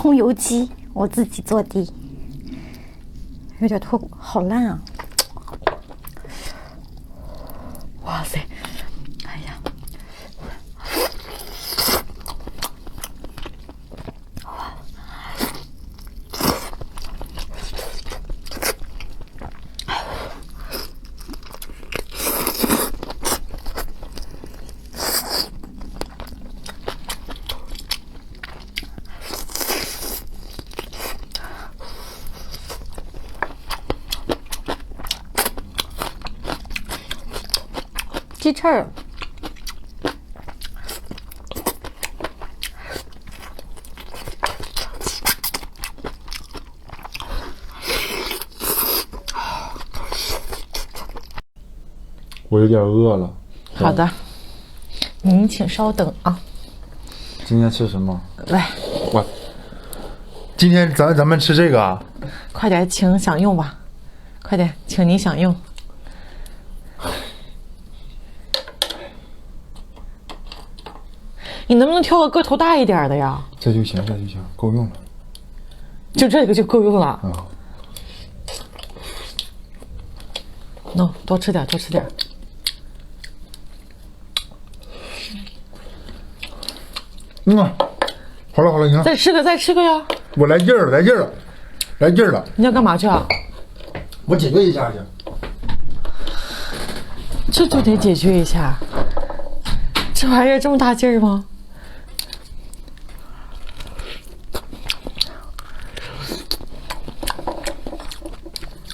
葱油鸡，我自己做的，有点脱，好烂啊！哇塞，哎呀！鸡翅儿，我有点饿了。好的，您请稍等啊。今天吃什么？来，我今天咱们吃这个啊？快点，请享用吧。快点，请您享用。你能不能挑个个头大一点的呀？这就行，这就行，够用了。就这个就够用了。啊。no， 多吃点，多吃点。好了好了，行了。再吃个，再吃个呀！我来劲儿了，来劲儿了，来劲儿了。你要干嘛去啊？我解决一下去。这就得解决一下。这玩意儿这么大劲儿吗？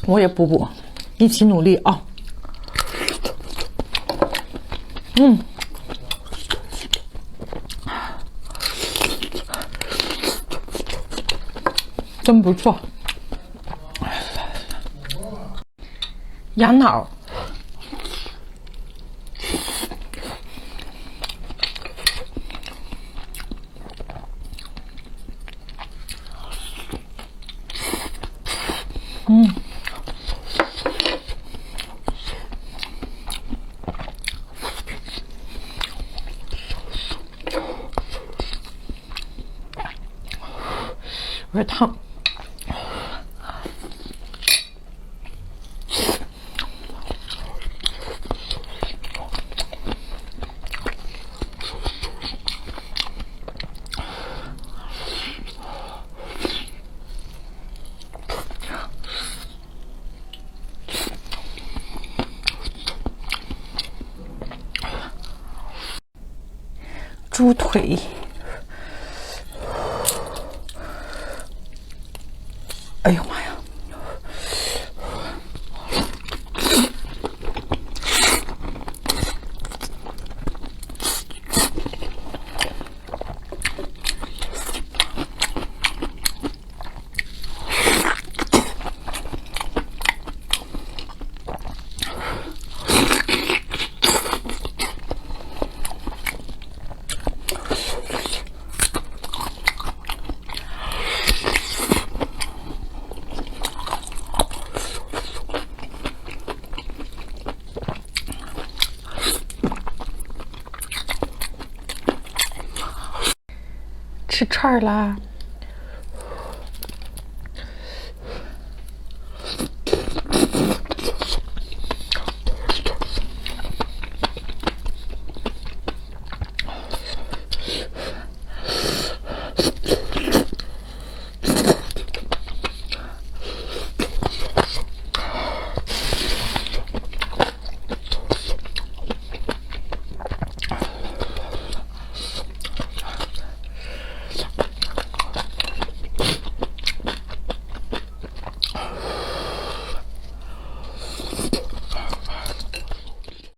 我也补，一起努力啊！真不错。羊脑。有点烫。猪腿，哎呦妈呀！吃串儿啦！